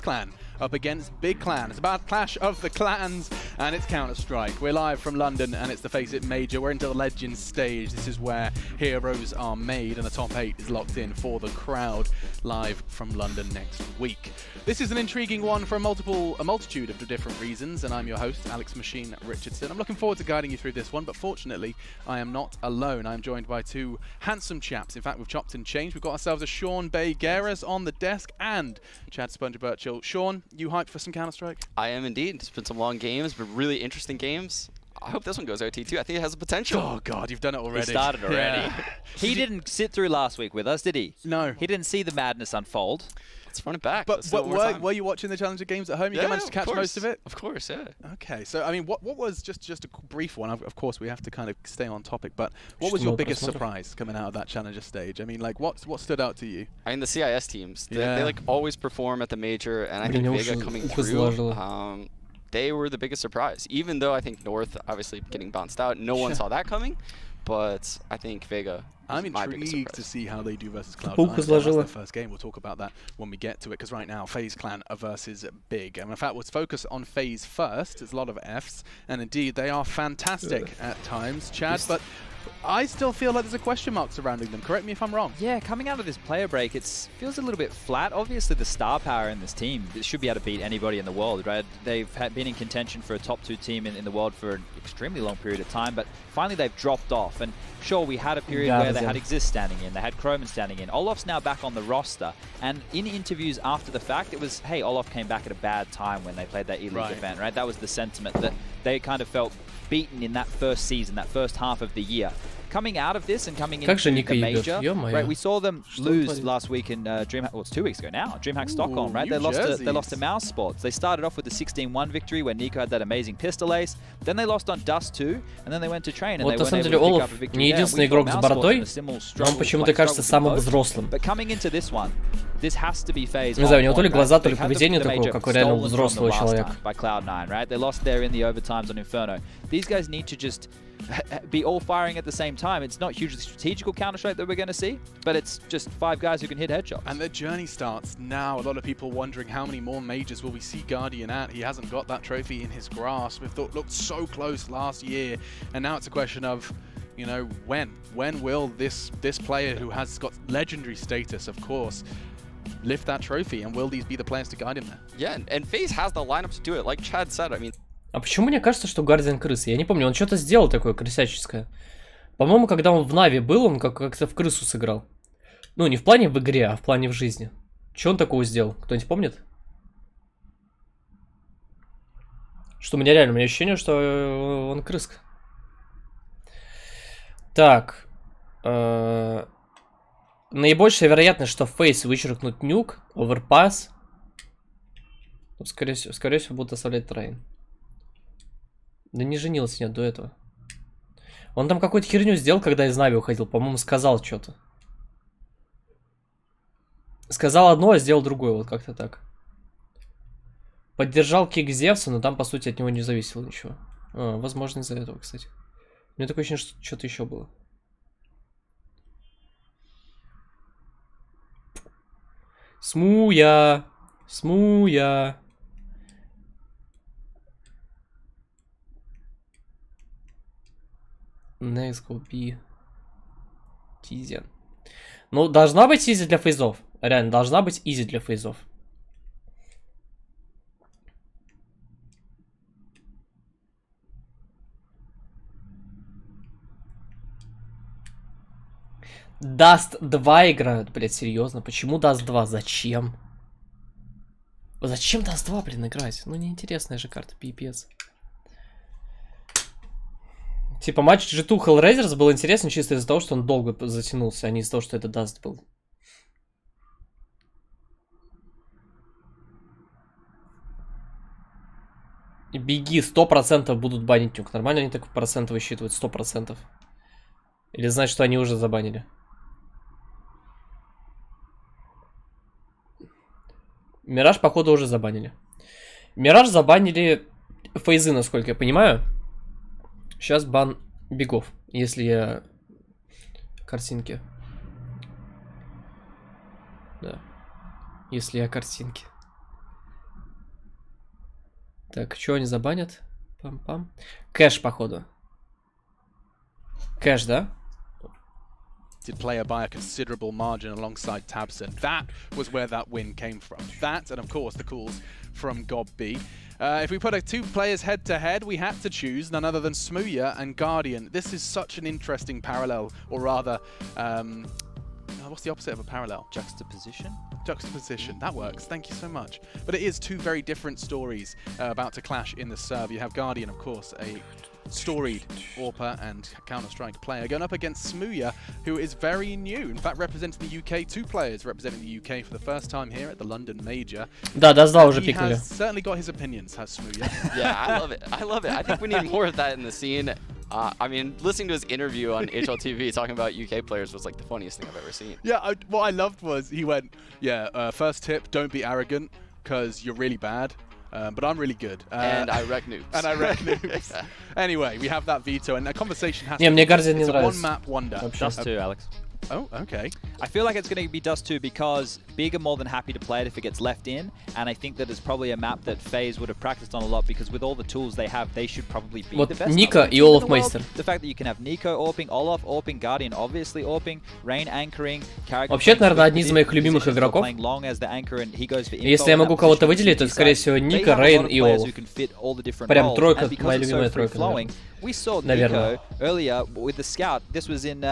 Clan up against Big Clan. It's about Clash of the Clans, and it's Counter-Strike. We're live from London, and it's the FACEIT Major. We're into the Legends stage. This is where heroes are made, and the top 8 is locked in for the crowd, live from London next week. This is an intriguing one for a multitude of different reasons, and I'm your host, Alex Machine Richardson. I'm looking forward to guiding you through this one, but fortunately, I am not alone. I'm joined by two handsome chaps. In fact, we've chopped and changed. We've got ourselves a Sean Bay-Guerras on the desk and Chad Sponge-Birchill. Sean, you hyped for some Counter-Strike? I am indeed. It's been some long games, but really interesting games. I hope this one goes OT too. I think it has the potential. Oh God, you've done it already. He started already. Yeah. He didn't sit through last week with us, did he? No. He didn't see the madness unfold. Let's run it back. But were you watching the Challenger games at home? You managed to catch most of it? Of course, yeah. Okay, so I mean, what was, just a brief one, of course we have to kind of stay on topic, but what was your biggest surprise coming out of that Challenger stage? I mean, like, what stood out to you? I mean, the CIS teams, they like always perform at the Major, and I think Vega coming through, they were the biggest surprise. Even though I think North obviously getting bounced out, no one saw that coming, but I think Vega. I'm intrigued to see how they do versus Cloud9. That's their first game. We'll talk about that when we get to it, because right now, FaZe Clan are versus Big. And in fact, let's focus on FaZe first. There's a lot of Fs, and indeed, they are fantastic at times, Chad, but I still feel like there's a question mark surrounding them. Correct me if I'm wrong. Yeah, coming out of this player break, it feels a little bit flat. Obviously, the star power in this team should be able to beat anybody in the world, right? They've been in contention for a top 2 team in the world for an extremely long period of time, but finally they've dropped off. And sure, we had a period where they had Exist standing in, they had Chroman standing in. Olof's now back on the roster, and in interviews after the fact, it was, hey, Olof came back at a bad time when they played that E-League event, right? That was the sentiment, that they kind of felt beaten in that first season, that first half of the year. Coming out of this and coming into the Major, right? We saw them lose last week in DreamHack. Well, it's 2 weeks ago now. DreamHack Stockholm, right? They lost to Mouse Sports. They started off with the 16-1 victory where Nico had that amazing pistol ace. Then they lost on Dust 2, and then they went to Train and they weren't able to pick up a victory. Не единственный игрок с бородой, но он почему-то кажется самым взрослым. But coming into this one, this has to be FaZe. Не знаю, у него то ли глаза, то ли поведение такого, как у реально взрослого человека. By Cloud9, right? They lost there in the overtimes on Inferno. These guys need to just be all firing at the same time. It's not hugely strategical Counter-Strike that we're going to see, but it's just 5 guys who can hit headshots. And their journey starts now. A lot of people wondering how many more majors will we see Guardian at. He hasn't got that trophy in his grasp. We've looked so close last year, and now it's a question of, you know, when will this player who has got legendary status, of course, lift that trophy, and will these be the players to guide him there? Yeah, and FaZe has the lineup to do it. Like Chad said, I mean. А почему мне кажется, что Гардиан крыса? Я не помню, он что-то сделал такое крысяческое. По-моему, когда он в Нави был, он как-то в крысу сыграл. Ну, не в плане в игре, а в плане в жизни. Что он такого сделал? Кто-нибудь помнит? Что у меня реально, у меня ощущение, что он крыска. Так. Наибольшая вероятность, что Фейс вычеркнут нюк, оверпас. Скорее всего, будут оставлять Трейн. Да не женился нет до этого. Он там какую-то херню сделал, когда из Нави уходил. По-моему, сказал что-то. Сказал одно, а сделал другое. Вот как-то так. Поддержал кик Зевса, но там, по сути, от него не зависело ничего. Возможно, из-за этого, кстати. У меня такое ощущение, что что-то еще было. Смуя. Next will be Изи. Ну, должна быть изи для фейзов. Реально, должна быть изи для фейзов. Даст 2 играют, блядь, серьезно. Почему Даст 2? Зачем? Зачем Даст 2, блин, играть? Ну, неинтересная же карта, пипец. Типа матч G2 Hellraisers был интересен чисто из-за того, что он долго затянулся, а не из-за того, что это Даст был. Беги, 100% будут банить нюк. Нормально они так проценты высчитывают? 100%. Или значит, что они уже забанили? Мираж, походу, уже забанили. Мираж забанили фейзы, насколько я понимаю. Сейчас бан бегов, если я картинки. Да. Если я картинки. Так, что они забанят? Пам-пам. Кэш, походу. Кэш, да? Player by a considerable margin alongside Tabson. That was where that win came from. That, and of course, the calls from Gobby. If we put two players head-to-head, we had to choose none other than Smooya and Guardian. This is such an interesting parallel, or rather, what's the opposite of a parallel? Juxtaposition? Juxtaposition, that works, thank you so much. But it is two very different stories about to clash in the serve. You have Guardian, of course, a storied AWPer and Counter-Strike player, going up against Smooya, who is very new. In fact, representing the UK, two players representing the UK for the first time here at the London Major. Да, уже he пикнули. has certainly got his opinions, has Smooya. Yeah, I love it. I love it. I think we need more of that in the scene. I mean, listening to his interview on HLTV talking about UK players was like the funniest thing I've ever seen. Yeah, what I loved was he went, yeah, first tip, don't be arrogant, because you're really bad. But I'm really good. And I wreck noobs. And I wreck noobs. Anyway, we have that veto, and a conversation has to be. Мне Guardian не it's нравится. a one-map wonder. Dust 2, Alex. Oh, okay. I feel like it's going to be Dust 2 because Big are more than happy to play it if it gets left in, and I think that it's probably a map that Faze would have practiced on a lot because with all the tools they have, they should probably be the best. Ника и Olaf Meister. The fact that you can have Nico AWPing, Olaf AWPing, Guardian obviously AWPing, Rain anchoring, Вообще, наверное, одни из моих любимых игроков. Если я могу кого-то выделить, то, скорее всего, Ника, Рейн и Олаф. Прям тройка, моя любимая тройка, наверное. We saw Nico earlier with the scout. This was in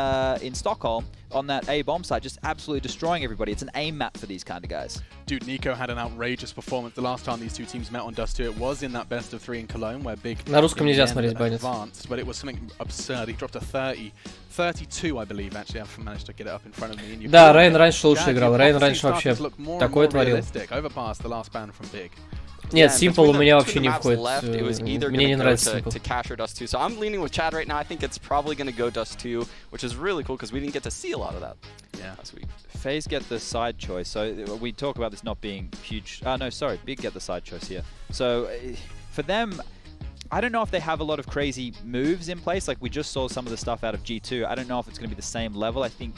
Stockholm on that A bomb site, just absolutely destroying everybody. It's an aim map for these kind of guys. Dude, Nico had an outrageous performance the last time these two teams met on Dust 2. It was in that best of 3 in Cologne, where Big на русском нельзя смотреть, advanced, but it was something absurd. He dropped a 32, I believe. Actually, I've managed to get it up in front of me. Да, Рейн раньше лучше играл. Рейн раньше вообще такое творил. Overpassed the last ban from Big. Нет, Simple у меня вообще не входит. Мне не нравится Simple. To Cash or Dust 2. So I'm leaning with Chad right now. I think it's probably going to go Dust 2, which is really cool because we didn't get to see a lot of that last week. Faze get the side choice. So we talk about this not being huge. No, sorry, Big get the side choice here. So for them, I don't know if they have a lot of crazy moves in place. Like we just saw some of the stuff out of G2. I don't know if it's going to be the same level. I think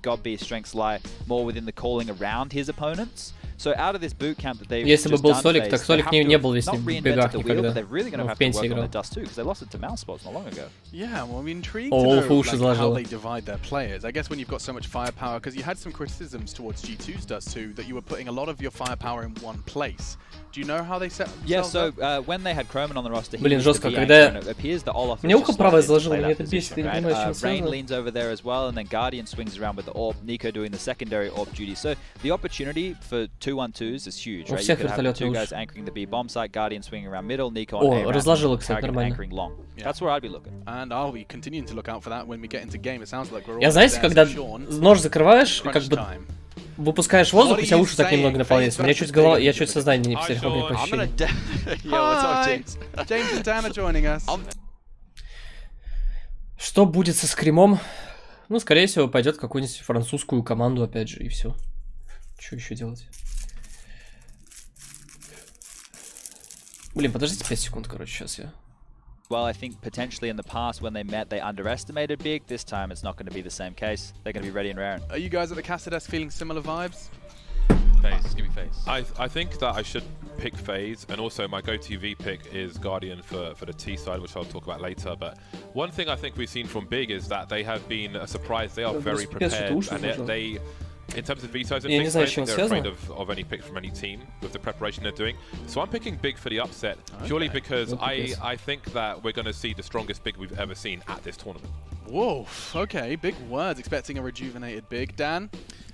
Godby's strengths lie more within the calling around his opponents. So out of this boot camp that they've Если бы был just Солик, так Солик не был весь в бегах никогда. They're really going to have to work on the Dust 2 because they lost it to Mouse Spots not long ago. Yeah, well, I'm intrigued to know like, how they divide their players. I guess when you've got so much firepower, because you had some criticisms towards G2's Dust 2 that you were putting a lot of your firepower in one place. Do you know how they set themselves Yeah, so when they had Croman on the roster, Блин, жестко, когда it appears that Olaf мне ухо правое заложило, мне это бесит, я не понимаю, чем Rain leans over there as well, and then Guardian swings around with the AWP, Nico doing the secondary AWP duty. So the opportunity for 2-1-2s is huge, right? You could have two guys anchoring the B bomb site, Guardian swinging around middle, Nico on A round, anchoring long. That's where I'd be looking. And I'll be continuing to look out for that when we get into game. It sounds like we're all Я, знаете, когда нож закрываешь, как бы выпускаешь воздух, у тебя уши так немного наполняются. У меня чуть голова, я чуть сознание не потерял, по ощущениям. James and Dan are joining us. Что будет со скримом? Ну, скорее всего, пойдет какую-нибудь французскую команду, опять же, и все. Что еще делать? Блин, подождите 5 секунд, короче, сейчас я... Well, I think potentially in the past when they met, they underestimated Big. This time it's not going to be the same case. They're going to be ready and raring. Are you guys at the Casa desk feeling similar vibes? Faze, give me Faze. I think that I should pick Faze, and also my go-to pick is Guardian for the T side, which I'll talk about later. But one thing I think we've seen from Big is that they have been a surprise. They are very prepared, and they in terms of vetoes and things, I think they're afraid of any pick from any team with the preparation they're doing. So I'm picking Big for the upset, purely because I think that we're going to see the strongest Big we've ever seen at this tournament. Whoa, okay, big words. Expecting a rejuvenated Big. Dan?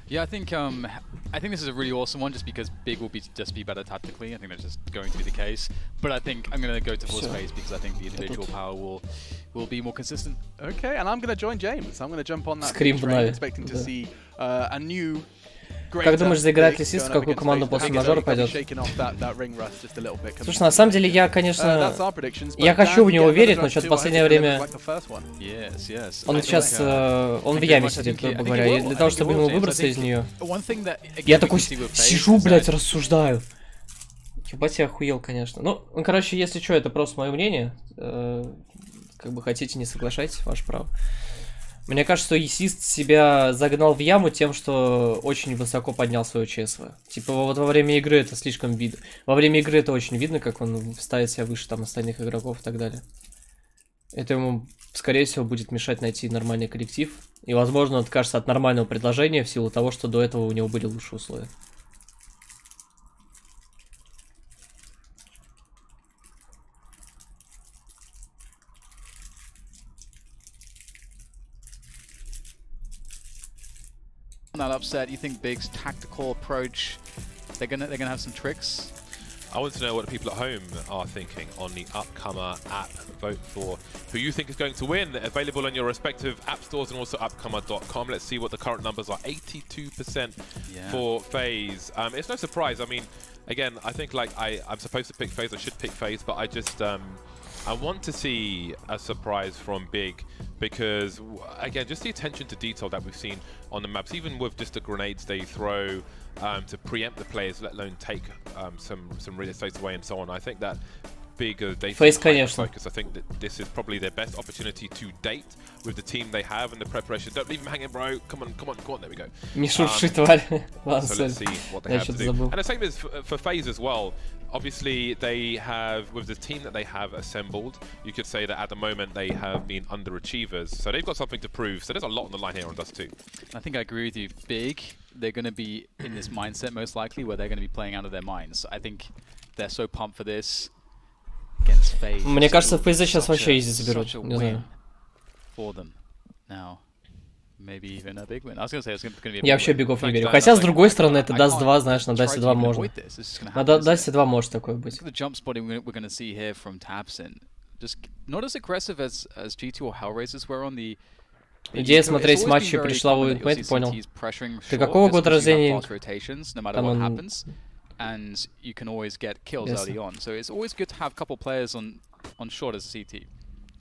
Yeah, I think this is a really awesome one just because Big will just be better tactically. I think that's just going to be the case. But I think I'm going to go to full space because I think the individual power will be more consistent. Okay, and I'm going to join James. I'm going to jump on that train, expecting to see a new... Как думаешь, заиграет ли Сис, в какую команду после Мажора пойдет? Слушай, на самом деле я, конечно, я хочу в него верить, но что-то в последнее время он сейчас, он в яме сидит, грубо говоря, и для того, чтобы ему выбраться из нее, я такой сижу, блядь, рассуждаю. Ебать, я охуел, конечно. Ну, короче, если что, это просто мое мнение, как бы хотите, не соглашайтесь, ваше право. Мне кажется, что Есист себя загнал в яму тем, что очень высоко поднял свое ЧСВ. Типа вот во время игры это слишком видно. Во время игры это очень видно, как он ставит себя выше там остальных игроков и так далее. Это ему, скорее всего, будет мешать найти нормальный коллектив. И, возможно, он откажется от нормального предложения в силу того, что до этого у него были лучшие условия. That upset, you think Big's tactical approach, they're gonna have some tricks? I want to know what the people at home are thinking on the Upcomer app. Vote for who you think is going to win. Available on your respective app stores and also upcomer.com. Let's see what the current numbers are. 82% for Faze. It's no surprise. I mean, again, I think like I'm supposed to pick Faze. I should pick Faze, but I just I want to see a surprise from Big because, again, just the attention to detail that we've seen on the maps, even with just the grenades they throw to preempt the players, let alone take some real estate away and so on. I think that Big, they focus. I think that this is probably their best opportunity to date with the team they have and the preparation. Don't leave them hanging, bro. Come on, come on, come on. There we go. So let's see what they have to do. And the same is for Faze as well. Obviously, they have, with the team that they have assembled, you could say that at the moment they have been underachievers. So they've got something to prove. So there's a lot on the line here on Dust 2. I think I agree with you. Big, they're going to be in this mindset most likely where they're going to be playing out of their minds. I think they're so pumped for this against Faze. Мне кажется, в Faze сейчас вообще изи заберут. Не знаю. For them now. Maybe even a big win. I was gonna say it's gonna be a Я вообще бигов не верю. Хотя, с другой стороны, это Даст 2, знаешь, на Дасте 2 можно. На Дасте 2 может такое быть. The jump spotting we're gonna see here from Tabson. Just not as aggressive as G2 or Hellraisers were on the... Идея смотреть матчи пришла в Ultimate, понял. Ты какого года рождения? And you can always get kills early on. So it's always good to have a couple players on short as a CT.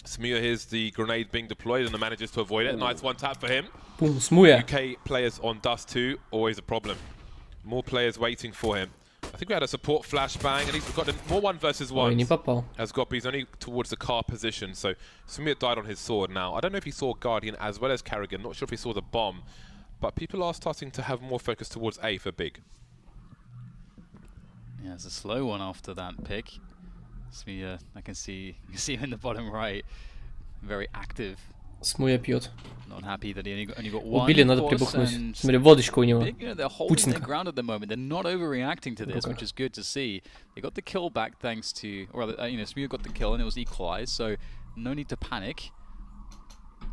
Smuya, here's the grenade being deployed and the manages to avoid it. Nice one tap for him. Boom, Smuya. UK players on Dust 2, always a problem. More players waiting for him. I think we had a support flashbang and he's got more 1 versus 1. As Goppy's only towards the car position, so Smuya died on his sword now. I don't know if he saw Guardian as well as Carrigan, not sure if he saw the bomb, but people are starting to have more focus towards A for Big. Yeah, it's a slow one after that pick. Smuya, I can see him in the bottom right, very active. Smuya пьет. Not happy that he only got one. Убили, надо прибухнуть. Смотри, водочка у него. They're holding their ground at the moment. They're not overreacting to this, which is good to see. They got the kill back thanks to, or Smuya got the kill and it was equalized, so no need to panic.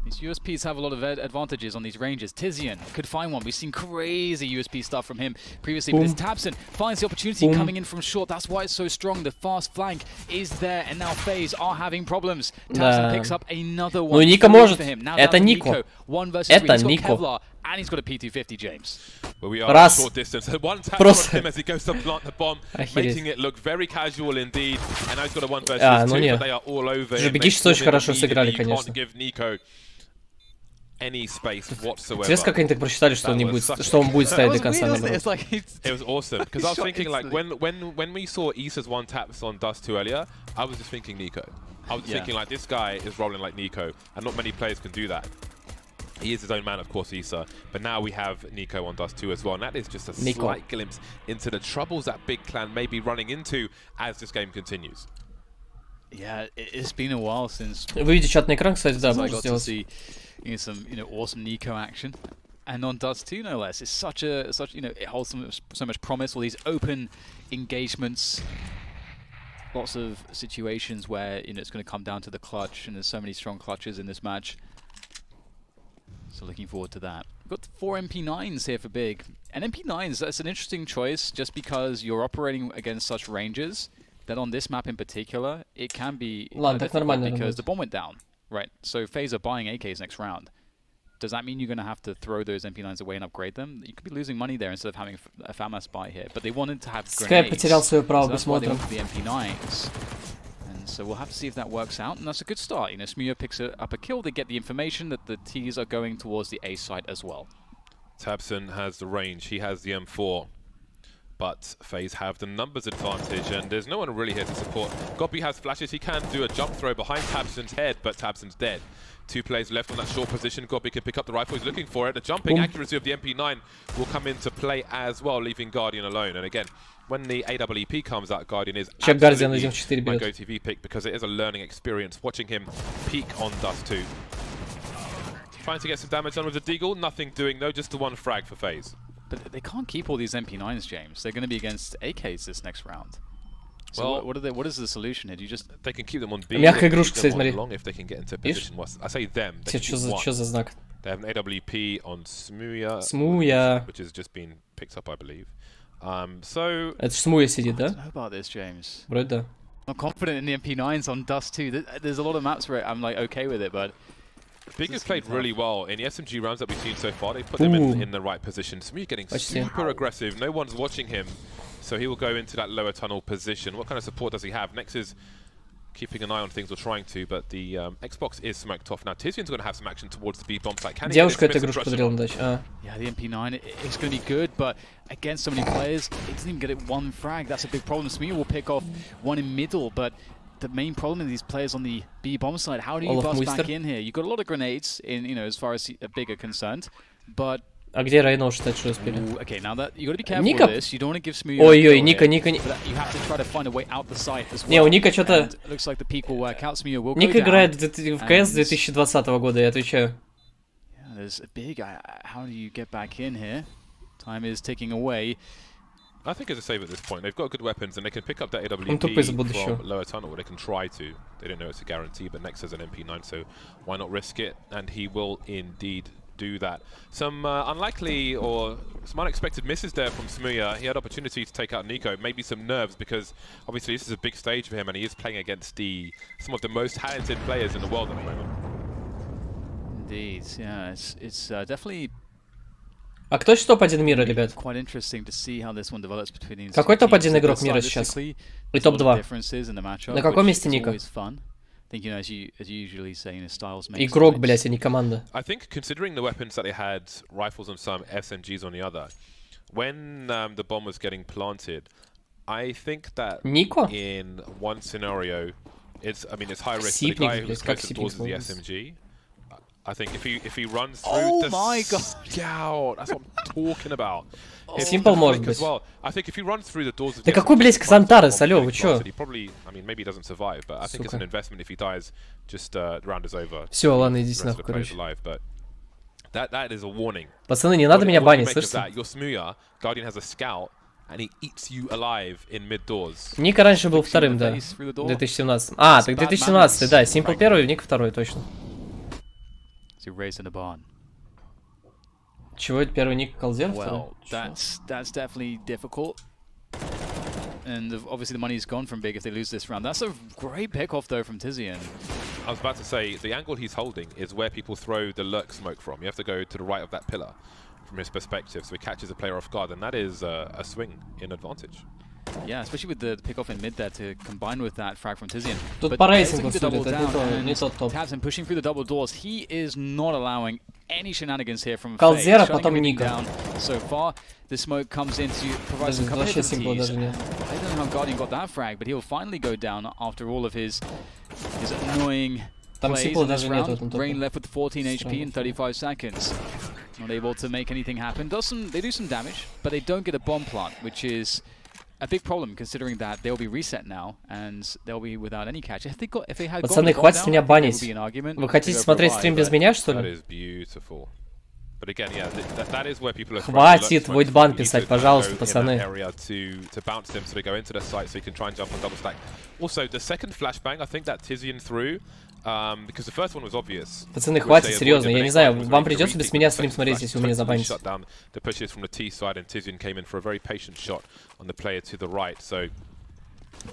These USPs have a lot of advantages on these ranges. Tizian could find one. We've seen crazy USP stuff from him previously, but this Tabson finds the opportunity coming in from short. That's why it's so strong. The fast flank is there, and now Faze are having problems. Tabson picks up another one. Ну, Ника может. Это Nico. 1 versus 3. Это Нико. And he's got a P250, James. Well, we are short distance. One tap from him as he goes to plant the bomb, making it look very casual indeed. And now he's got a 1 versus 2, but they are all over him. Бегичцы очень хорошо сыграли, конечно. Any space whatsoever. Интересно, как они так просчитали, что он будет ставить до конца. It was awesome because I was thinking like when we saw Issa's 1 taps on Dust 2 earlier, I was just thinking Nico. I was thinking like this guy is rolling like Nico, and not many players can do that. He is his own man, of course, Issa, but now we have Nico on Dust 2 as well, and that is just a slight glimpse into the troubles that Big Clan may be running into as this game continues. Yeah, it's been a while since. Вы видите чат на экран, кстати, да, можно сделать. Some awesome Nico action, and on Dust 2 no less. It's such it holds so much promise. All these open engagements, lots of situations where it's going to come down to the clutch, and there's so many strong clutches in this match. So looking forward to that. We've got 4 MP9s here for Big, and MP9s, that's an interesting choice just because you're operating against such ranges that on this map in particular it can be difficult because the bomb went down. Right, so Faze are buying AKs next round. Does that mean you're going to have to throw those MP9s away and upgrade them? You could be losing money there instead of having a FAMAS buy here. But they wanted to have grenades, потерял свое право, so that's why they went for the MP9s. And so we'll have to see if that works out, and that's a good start. Smuya picks up a kill, they get the information that the Ts are going towards the A site as well. Tabson has the range, he has the M4. but Faze have the numbers advantage, and there's no one really here to support. Gobby has flashes. He can do a jump throw behind tabseN's head, but tabseN's dead. 2 players left on that short position. Gobby can pick up the rifle. He's looking for it. The jumping accuracy of the MP9 will come into play as well, leaving Guardian alone. And again, when the AWP comes out, Guardian is absolutely my go-to pick because it is a learning experience watching him peak on Dust 2. Trying to get some damage done with the Deagle. Nothing doing though, just the 1 frag for Faze. But they can't keep all these MP9s, James. They're going to be against AKs this next round. So well, what is the solution here? Do you just... They can keep them on B. Мягкая игрушка, кстати, смотри. Long if they can get into position. I say them. They Что за знак? They have an AWP on Smooya. Which has just been picked up, I believe. So... Это Смуя сидит, да? I don't know about this, James. Вроде да. I'm confident in the MP9s on Dust 2. There's a lot of maps where I'm like okay with it, but... Big has played really well in the SMG rounds that we've seen so far. They put them in the right position. Smooya getting super aggressive. No one's watching him. So he will go into that lower tunnel position. What kind of support does he have? Nex is keeping an eye on things or trying to, but the Xbox is smoked off. Now tiziaN's going to have some action towards the B bomb site. Can he Девушка эту игрушку подарила на даче. Yeah, the MP9, it's going to be good, but against so many players, it doesn't even get it 1 frag. That's a big problem. Smooya will pick off 1 in middle, but the main problem is these players on the B bomb side. How do you bust back in here? You've got a lot of grenades in, you know, as far as a big are concerned, but... А где Райнол, кстати, что успели? Okay, now that you got to be careful with this. You don't want to give Smooya. Ой-ой, Ника. You have to try to find a way out the site as well. Не, у Ника что-то... Looks like the peak will work out. Smooya will go down. Ник играет в КС 2020 года, я отвечаю. Yeah, there's a big... How do you get back in here? Time is ticking away. I think it's a save at this point. They've got good weapons and they can pick up that AWP from lower tunnel, or they can try to. They don't know it's a guarantee, but Nex has an MP9, so why not risk it? And he will indeed do that. Some unlikely or some unexpected misses there from Smooya. He had opportunity to take out Nico, maybe some nerves, because obviously this is a big stage for him and he is playing against some of the most talented players in the world at the moment. Indeed, yeah, it's definitely... А кто сейчас топ-1 мира, ребят? Quite interesting to see how this one develops between these Какой топ-1 игрок мира сейчас? И топ-2? На каком месте Ника? Игрок, блять, а не команда. I think considering the weapons that they had, rifles on some, SMGs on the other, when the bomb was getting planted, I think that in one scenario, it's high risk. The guy who's close to the doors of the SMG. I think if he runs through the scout, that's what I'm talking about. Simple может быть. Well. I think if he runs through the doors of да какой, блядь, Казантарес, алло, вы чё? He probably, I mean, maybe he doesn't survive, but I think it's an investment if he dies. Just the round is over. Всё, ладно, идите нахуй, короче. But that is a warning. Пацаны, не надо меня банить, слышите? Your Smooya, Guardian has a scout, and he eats you alive in mid doors. Ника раньше был вторым, да, в 2017. А, так 2017, да, Simple первый, Ник второй, точно. Raising the barn. Чего это первый Ник Колдер? Well, that's definitely difficult. And obviously the money's gone from Big if they lose this round. That's a great pick off though from tiziaN. I was about to say, the angle he's holding is where people throw the lurk smoke from. You have to go to the right of that pillar from his perspective, so he catches a player off guard, and that is a swing in advantage. Yeah, especially with the pick off in mid there to combine with that frag from tiziaN. Тут по рейтингу судят, это не тот топ. tabseN pushing through the double doors. He is not allowing any shenanigans here from Колдера, потом Ника. So far, the smoke comes in to provide some cover to the tease. I don't know how Guardian got that frag, but he'll finally go down after all of his annoying plays in this round. Rain left with 14 HP in 35 seconds. Not able to make anything happen. They do some damage, but they don't get a bomb plant, which is a big problem considering that they'll be reset now and they'll be without any catch. If they had Пацаны, хватит меня банить. Вы хотите смотреть стрим без меня, что ли? Хватит войдбан писать, пожалуйста, пацаны. Пацаны, хватит, серьезно, я не знаю, вам придется без меня стрим смотреть, если вы меня забаните.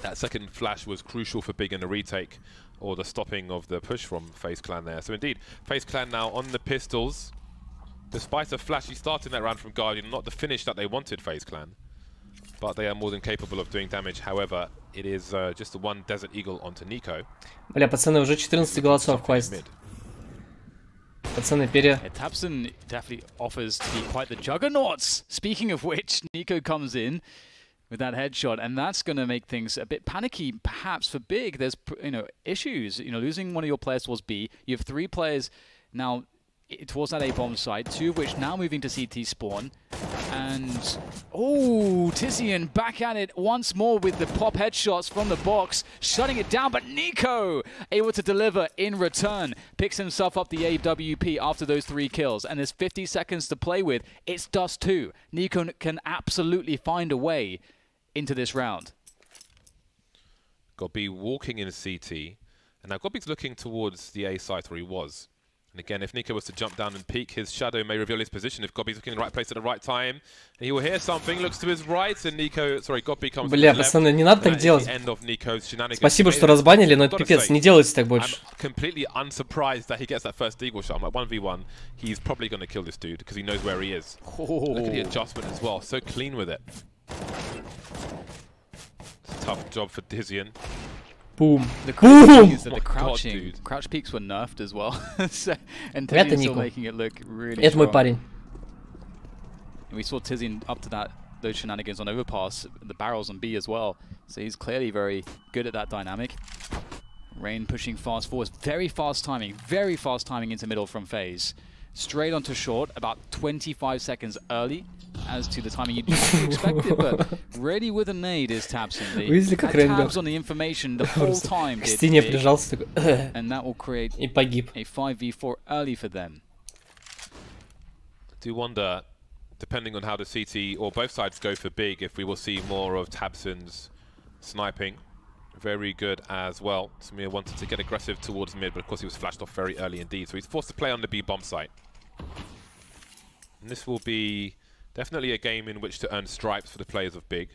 That second flash was crucial for Big in the retake, or the stopping of the push from Faze Clan there. So indeed, Faze Clan now on the pistols. Despite a flashy start in that round from Guardian, not the finish that they wanted, Faze Clan. But they are more than capable of doing damage. However, it is just the one Desert Eagle onto Nico. Бля, пацаны, уже 14 голосов, хватит. Пацаны, tabseN definitely offers to be quite the juggernauts. Speaking of which, Nico comes in. with that headshot, and that's going to make things a bit panicky, perhaps for Big. There's issues. Losing one of your players towards B. You have 3 players now towards that A bomb site, 2 of which now moving to CT spawn. And Tizian back at it once more with the pop headshots from the box, shutting it down. But Nico able to deliver in return, picks himself up the AWP after those 3 kills, and there's 50 seconds to play with. It's Dust 2. Nico can absolutely find a way into this round. Gobby walking in CT, and now Gobby's looking towards the A site where he was. And again, if Nico was to jump down and peek, his shadow may reveal his position. If Gobby's looking in the right place at the right time, he will hear something, looks to his right, and Gobby comes to Бля, пацаны, не надо так делать. Спасибо, что разбанили, но это пипец, не делайте так больше. I'm completely unsurprised that he gets that first eagle shot. I'm like 1v1, he's probably going to kill this dude because he knows where he is. Look at the adjustment as well, so clean with it. It's a tough job for Tizian. Boom. The crouch peaks were nerfed as well. And Tizian still making it look really Это мой парень. And we saw Tizian up to those shenanigans on overpass, the barrels on B as well. So he's clearly very good at that dynamic. Rain pushing fast forward, very fast timing into middle from Faze. Straight onto short, about 25 seconds early as to the timing you'd expect it, but ready with a nade is Tabson. Had tabs on the information the whole time. К стене прижался такой. And that will create И погиб. A 5v4 early for them. I do wonder, depending on how the CT or both sides go for Big, if we will see more of Tabson's sniping. Very good as well. Samir wanted to get aggressive towards mid, but of course he was flashed off very early indeed, so he's forced to play on the B bomb site. And this will be definitely a game in which to earn stripes for the players of Big.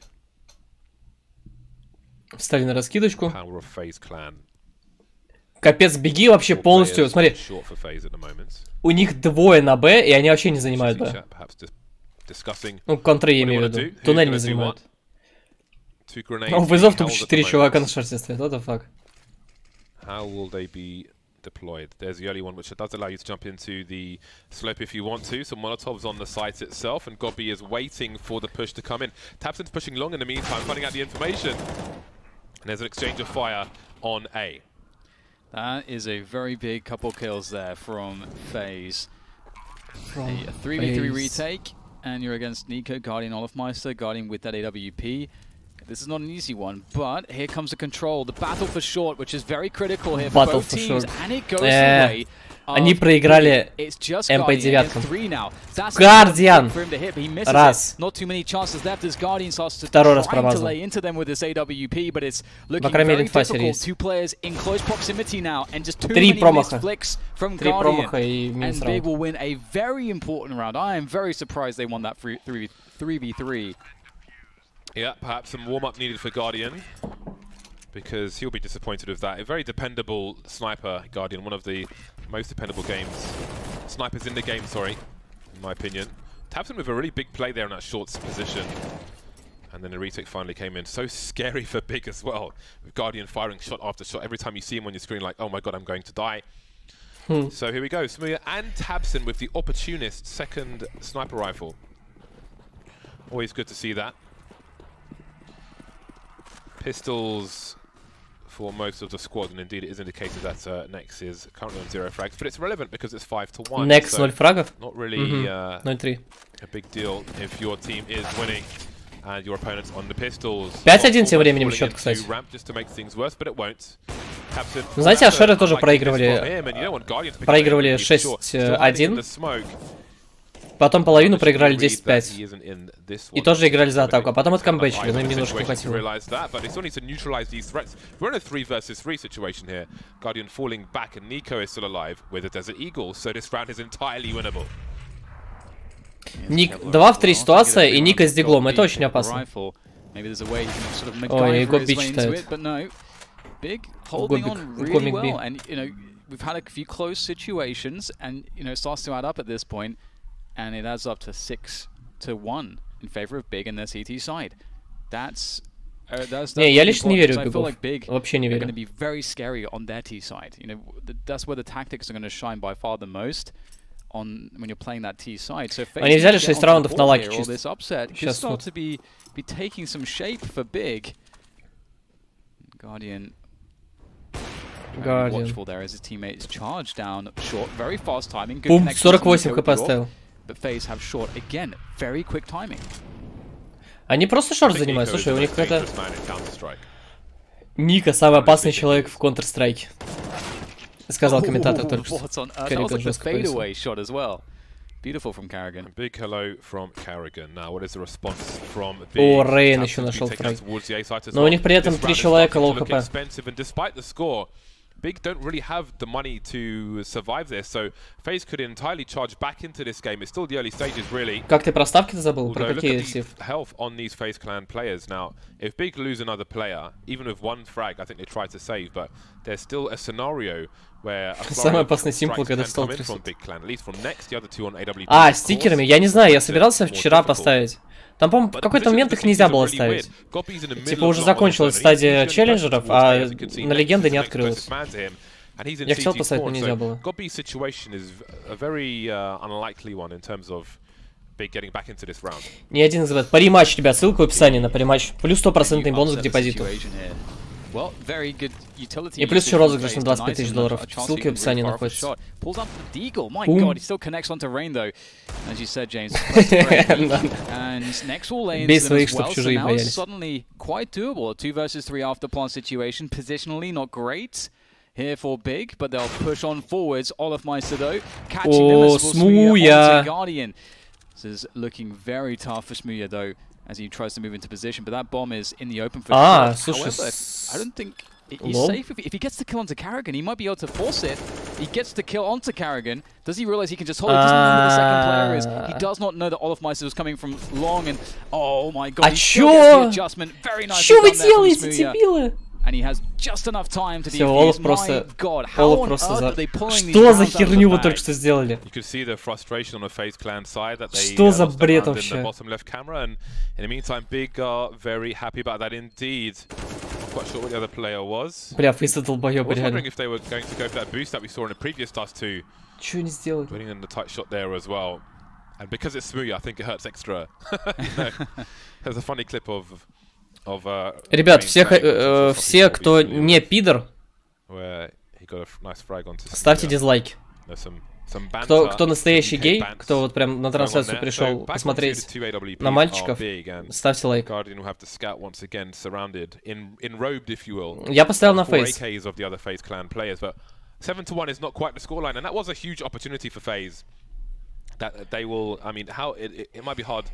Встали на раскидочку. Power of Faze clan. Капец, Беги вообще полностью. Смотри, у них 2 на Б, и они вообще не занимают Б. Ну, контры я имею в виду. Туннель не занимают. Вызов тупо 4 чувака на шарте стоят. What the fuck? How will they be deployed? There's the early one, which does allow you to jump into the slope if you want to. So Molotov's on the site itself, and Gobby is waiting for the push to come in. Tabson's pushing long in the meantime, finding out the information. And there's an exchange of fire on A. That is a very big couple kills there from Faze. A 3v3 retake, and you're against Nico, Guardian, Olafmeister, Guardian with that AWP. This is not an easy one, but here comes the control. The battle for short, which is very critical here for both teams, and it goes away. Они проиграли МП-9. Guardian! Раз. Второй раз промазал. По крайней мере, инфасер есть. 3 промаха. 3 промаха и минус раунд. Yeah, perhaps some warm-up needed for Guardian, because he'll be disappointed with that. A very dependable sniper, Guardian, one of the most dependable snipers in the game, sorry, in my opinion. Tabson with a really big play there in that short position. And then the retake finally came in. So scary for Big as well, with Guardian firing shot after shot. Every time you see him on your screen, like, oh my god, I'm going to die. So here we go, Samir and Tabson with the opportunist second sniper rifle. Always good to see that. Pistols for most of the squad, and indeed it is indicated that Nex is currently on 0 frags, but it's relevant because it's 5-1. Nex 0 fragов? Not really a 0-3. big deal if your team is winning and your opponent's on the pistols. 5-1 тем временем счет, кстати. Знаете, Ашеры тоже проигрывали 6-1. Потом половину проиграли 10-5. И тоже играли за атаку, а потом откамбэчили, но им немножко хватило. Ник, 2 в 3 ситуация, и Ника с диглом. Это очень опасно. Ой, Гобби читает. Гобби Би. And it adds up to 6-1 in favor of Big and their CT side. That's не, я лично не верю в Бигов. Вообще не верю. Going to be very scary on their T side. That's where the tactics are going to shine by far the most. on when you're playing that T side. So они взяли 6 раундов на лаке чисто. чисто. Сейчас start to be taking some shape for Big. Guardian. Watchful there as his teammates charge down short, very fast timing. Good Бум, 48 хп оставил. But Faze have short again, very quick timing. Они просто шорт занимают. Слушай, у них какая-то... Ника самый опасный человек в Counter-Strike. Сказал комментатор только что. Carrigan жестко повесил. Beautiful from Carrigan. A big hello from Carrigan. Now, what is the response from О, Рейн еще нашел фраг. Но у них при этом 3 человека лоу хп. Big don't really have the money to survive this, so Faze could entirely charge back into this game. It's still the early stages, really. Как ты про ставки-то забыл? Про какие, Сив? Health on these Faze clan players. Now, if Big lose another player, even with 1 frag, I think they try to save, but there's still a scenario where самый опасный симпл, когда стол from Big clan, at least from next, the other 2 on AWP. А, стикерами? Я не знаю, я собирался вчера поставить. Там, по-моему, в какой-то момент их нельзя было ставить. Типа уже закончилась стадия челленджеров, а на легенды не открылась. Я хотел поставить, но нельзя было. Ни один из ребят. Пари-матч, ребят, ссылка в описании на пари-матч. Плюс 100% бонус к депозиту. И плюс еще розыгрыш на $25 000. Ссылки в описании находятся. Бей своих, чтоб чужие боялись. Here for Big, but they'll push on forwards. Olofmeister catching them as Smooya Guardian. This is looking very tough for Smooya though, as he tries to move into position. But that bomb is in the open for sure. However, I don't think he's safe. If he gets the kill onto Carrigan, he might be able to force it. He gets the kill onto Carrigan. Does he realize he can just hold it? He doesn't know who the second player is. He does not know that Olofmeister was coming from long. And oh my god, he still gets the adjustment. Very nice. Что вы делаете, дебилы? And he has just enough time to defuse. Олаф просто... Олаф просто за... Что за херню вы только что сделали? Что за бред вообще? Бля, фейсит долбоёб, реально. Чё они сделали? Ребят, все, кто не пидор, ставьте дизлайки. Кто настоящий гей, кто вот прям на трансляцию пришел посмотреть на мальчиков, ставьте лайк. Я поставил на фейс. 7-1 is not quite the scoreline, and that was a huge opportunity for Faze. That they will, I mean, how it might be hard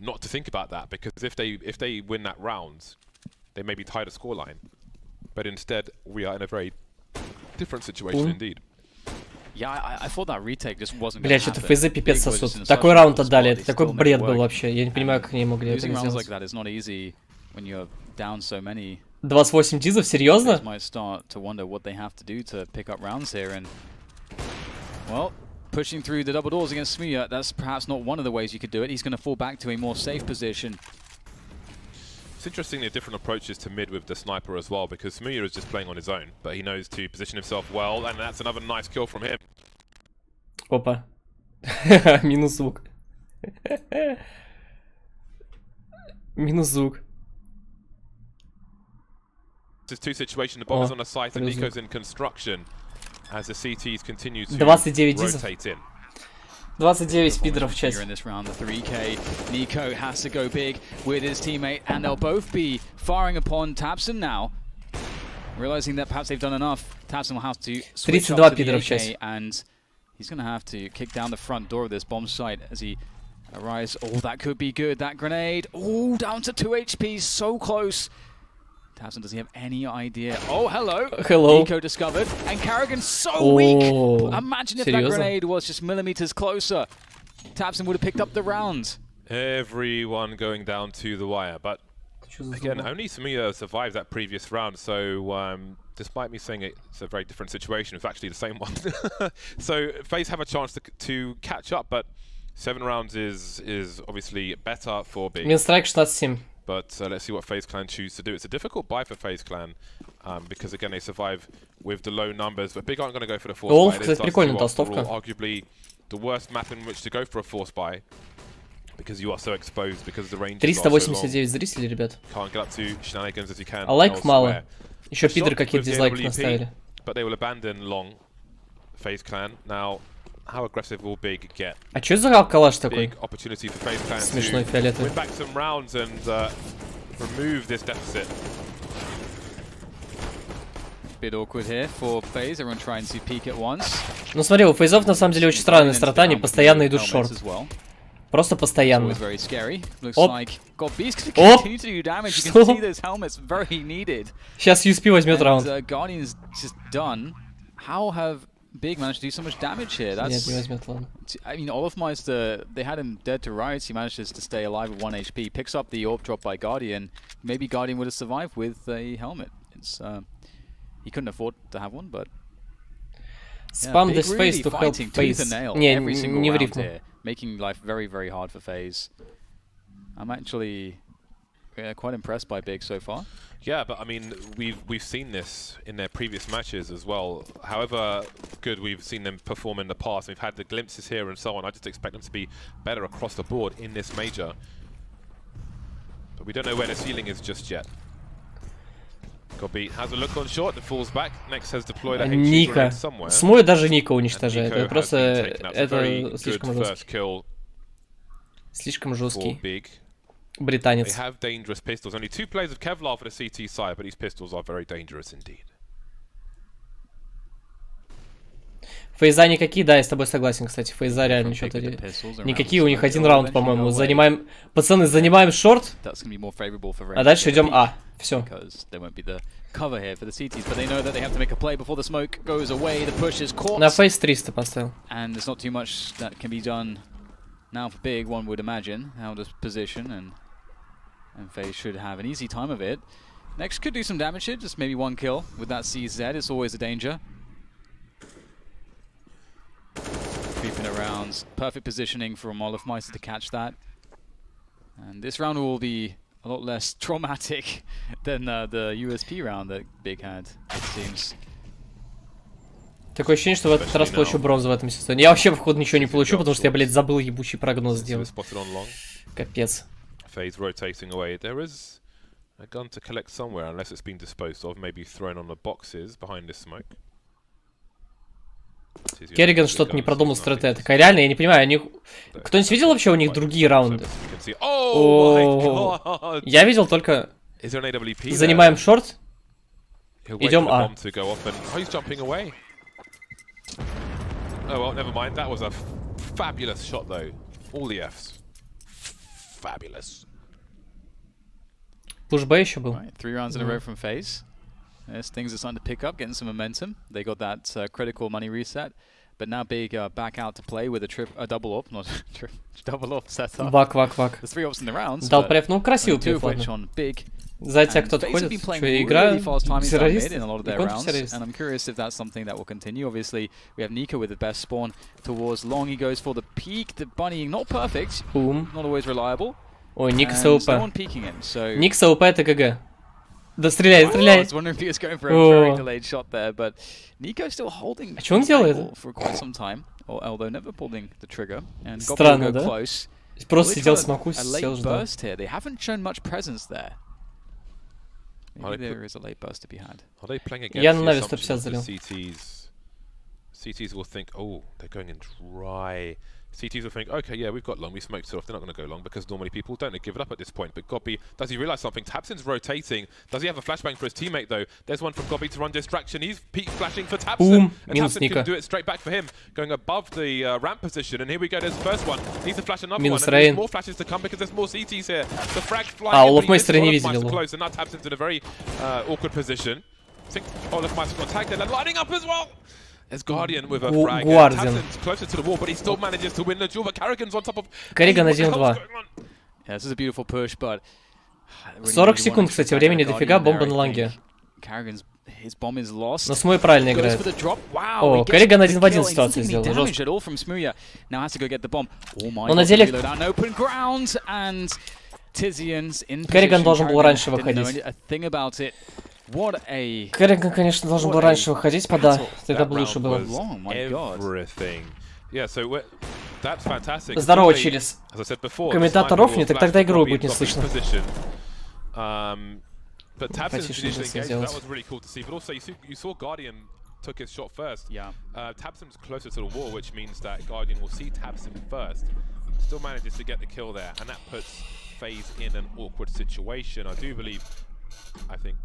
not to think about that, because if they win that round, they may be tied a scoreline. But instead, we are in a very different situation indeed. Yeah, I thought that retake just wasn't. Бля, что-то Фейзы пипец сосут. Такой раунд отдали, это такой бред был вообще. Я не понимаю, как они могли это сделать. 28 дизов, серьезно? Pushing through the double doors against Smooya, that's perhaps not one of the ways you could do it. He's going to fall back to a more safe position. It's interesting the different approaches to mid with the sniper as well, because Smooya is just playing on his own, but he knows to position himself well, and that's another nice kill from him. Опа. Минус звук. Минус звук. This is two situations, the bomb is on the site and Nico's in construction. As the CTs continue to 29 rotate in. 29 спидеров в часть. In this round, the 3K, Nico has to go big with his teammate, and they'll both be firing upon Tabson now. Realizing that perhaps they've done enough, Tabson will have to switch up to the AK, and he's going to have to kick down the front door of this bomb site as he arrives. Oh, that could be good, that grenade. Oh, down to 2 HP, so close. Tabson, does he have any idea? Oh, hello. Hello. Nico discovered, and Carrigan's so weak. Imagine if that grenade was just millimeters closer. Tabson would have picked up the round. Everyone going down to the wire, but again, only Smooya survived that previous round, so despite me saying it's a very different situation, it's actually the same one. So FaZe have a chance to catch up, but 7 rounds is obviously better for Big. Минстрайк 16-7. But let's see what FaZe Clan choose to do. It's a difficult buy for FaZe Clan because again they survive with the low numbers. But Big aren't going to go for the force. Кстати, прикольная толстовка. Arguably the worst map in which to go for a force buy. Because you are so exposed, because the range 389 зрителей, ребят. Can't get up to shenanigans as you can. А лайков мало. Еще пидоры какие-то дизлайков наставили. But they will abandon long. Faze clan. Now, how aggressive will Big get? А что за калаш такой? Big opportunity for Faze clan смешной фиолетовый. Win back some rounds and remove this deficit. Bit awkward here for Faze. Everyone trying to peek at once. Ну смотри, у фейзов на самом деле очень странная страта, они постоянно идут в шорт. Просто постоянно. Оп! Сейчас USP возьмет раунд. Big managed to do so much damage here. Нет, не возьмет, ладно. I mean, Olofmeister, they had him dead to rights. He manages to stay alive with 1 HP. Picks up the AWP drop by Guardian. Maybe Guardian would have survived with a helmet. It's he couldn't afford to have one, but spam this Faze to help Faze. Не в рифму. Making life very, very hard for Faze. I'm actually quite impressed by Big so far. Yeah, but I mean, we've seen this in their previous matches as well. However good we've seen them perform in the past, we've had the glimpses here and so on. I just expect them to be better across the board in this major. But we don't know where the ceiling is just yet. Gobi has a look on short, that falls back. Next has deployed a Ника. Смой даже Ника уничтожает. Это просто это слишком жесткий. Слишком жесткий. Британец. They have dangerous pistols. Only 2 players of Kevlar for the CT side, but these pistols are very dangerous indeed. Фейза никакие, да, я с тобой согласен, кстати. Фейза реально что-то... Никакие, у них 1 раунд, по-моему. Занимаем... Пацаны, занимаем шорт, а дальше идем А. Все. На Фейз 300 поставил. Now for Big, one would imagine, how to position, and Faze should have an easy time of it. Next could do some damage here, just maybe 1 kill with that CZ. It's always a danger. Creeping around, perfect positioning from Olofmeister to catch that. And this round will be a lot less traumatic than the USP round that Big had, it seems. Такое ощущение, что в этот раз получу бронзу в этом сезоне. Я вообще, походу, ничего не получу, потому что я, блядь, забыл ебучий прогноз сделать. Капец. Faze rotating away. There is a gun to collect somewhere, unless it's been disposed of, maybe thrown on the boxes behind this smoke. Керриган что-то не продумал стратегию. Такая реально, я не понимаю, они... Кто-нибудь видел вообще у них другие раунды? Я видел только... Занимаем шорт, идем А. Oh well, never mind. That was a fabulous shot, though. All the Fs. Fabulous. Push Б еще был. Right, 3 rounds in a row from Faze. Yes, things are starting to pick up, getting some momentum. They got that critical money reset, but now Big back out to play with a double up, not double up setup. Вак. There's 3 ups in the rounds. Дал преф, ну красивый преф, ладно. За тебя кто-то ходит, что игра террорист, and I'm curious if that's something that will continue. Obviously, we have Nika with the best spawn towards long. He goes for the peak. The bunny not perfect, not always reliable. Ой, Ник с АВП. Ник с АВП это ГГ. Да стреляй. I was wondering if he was going for a very delayed shot there, but Nico still holding. А что он делает? For quite some time, although never pulling the trigger. And странно, да? Просто сидел смоку, сел ждал. They haven't shown much presence there. Maybe there is a late burst to be had. Are they playing against Я на Нави 150 залил. CTs will think, oh, they're going in dry. CTs will think, okay, yeah, we've got long, we smoked it off, they're not going to go long, because normally people don't give it up at this point. But Gobi, does he realise something? Tabson's rotating. Does he have a flashbang for his teammate, though? There's one from Gobi to run distraction. He's peak flashing for Tabson. And Tabson can do it straight back for him, going above the ramp position. And here we go, there's the first one. Needs to flash another one. And there's more flashes to come, because there's more CTs here. The frag's flying in, Olofmeister не видел его. Close, and now Tabson's in a very awkward position. I think Olofmeister's got tagged there. They're lining up as well. There's Guardian with a frag. Tabson's closer to the wall, but he still manages to win the duel. But Carrigan's on top of... Керриган 1-2. Yeah, this is a beautiful push, but... 40 секунд, кстати, времени дофига, бомба на лонге. Но Смой правильно играет. О, Керриган 1 в 1 ситуацию сделал. Но на деле... Керриган должен был раньше выходить. Керриган, конечно, должен был раньше выходить, тогда бы лучше было. Здорово, Чилис. Комментаторов нет, так тогда игру будет не слышно. Потише надо сделать. Took his shot first. Yeah. Tabsim's closer to the wall, which means that Guardian will see Tabsim first. Still manages to get the kill there, and that puts Faze in an awkward situation. I do believe, I think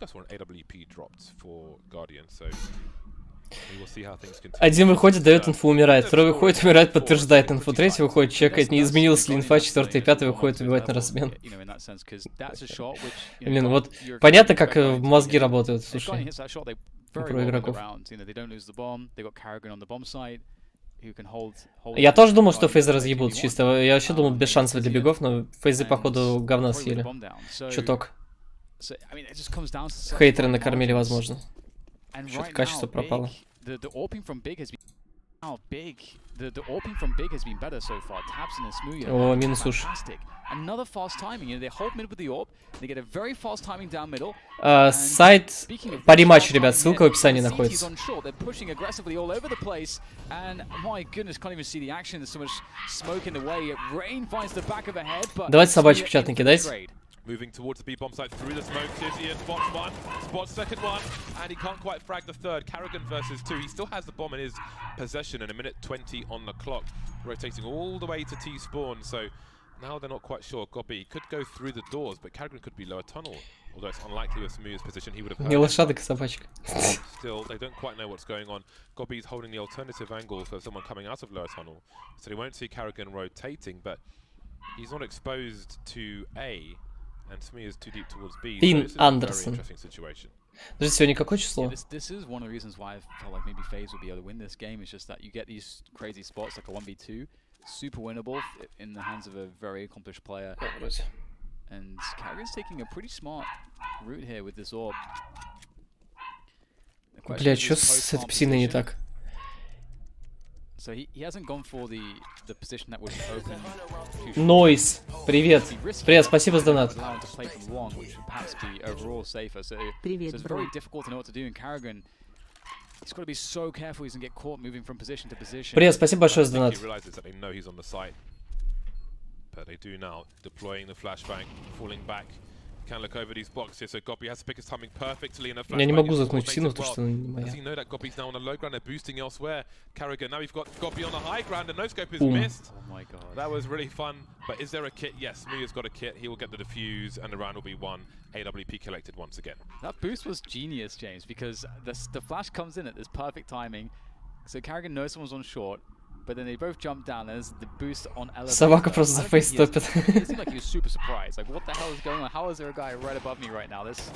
I saw an AWP dropped for Guardian, so we will see how things continue. Один выходит, дает инфу, умирает. Второй выходит, умирает, подтверждает инфу. Третий выходит, чекает, не изменилась ли инфа. Четвертый и пятый выходит, убивать на размен. Блин, вот понятно, как мозги работают, слушай. Про игроков. Я тоже думал, что Фейзы разъебут, чисто. Я вообще думал, без шансов для бегов, но Фейзы, походу, говна съели. Чуток. Хейтеры накормили, возможно. Что-то качество пропало. О, минус уж. Сайт по рематчу, ребят, ссылка в описании находится. Давайте собачьи печатные кидайте. Moving towards the B-bomb site through the smoke. Tizian spots one, spots second one, and he can't quite frag the third. Carrigan versus two. He still has the bomb in his possession and a minute 20 on the clock. Rotating all the way to T-spawn, so now they're not quite sure. Gobby could go through the doors, but Carrigan could be lower tunnel. Although it's unlikely with Smooth's position, he would have heard. Не лошадок, а собачка. Still, they don't quite know what's going on. Gobby's holding the alternative angle for someone coming out of lower tunnel. So they won't see Carrigan rotating, but he's not exposed to A. And Smee is too deep towards B. Финн Андерсон. Подожди, сегодня какое число? This is one of the reasons why I felt like maybe Faze would be able to win this game. It's just that you get these crazy spots like a 1v2, super winnable in the hands of a very accomplished player. And Carrigan's taking a pretty smart route here with this orb. Блядь, что с этой псиной не так? So he hasn't gone for the position that would open. Noise. Привет. Привет, спасибо за донат. Привет, бро. Привет, спасибо большое за донат. But they do now, deploying the flashbang, falling back. Can look over these boxes, so Gobby has to pick his timing perfectly in a flashbang. Я не могу заткнуть псину, потому что она не моя. Does he know that Gobby's now on the low ground? They're boosting elsewhere. Carrigan, now we've got Gobby on the high ground, and no scope is missed. Oh my god. That was really fun. But is there a kit? Yes, Muya's got a kit. He will get the defuse, and the round will be won. AWP collected once again. That boost was genius, James, because the flash comes in at this perfect timing. So Carrigan knows someone's on short. But then they both jump down. There's the boost on elevator. Собака просто за фейс топит. It seemed like he was super surprised. Like, what the hell is going on? How is there a guy right above me right now? That's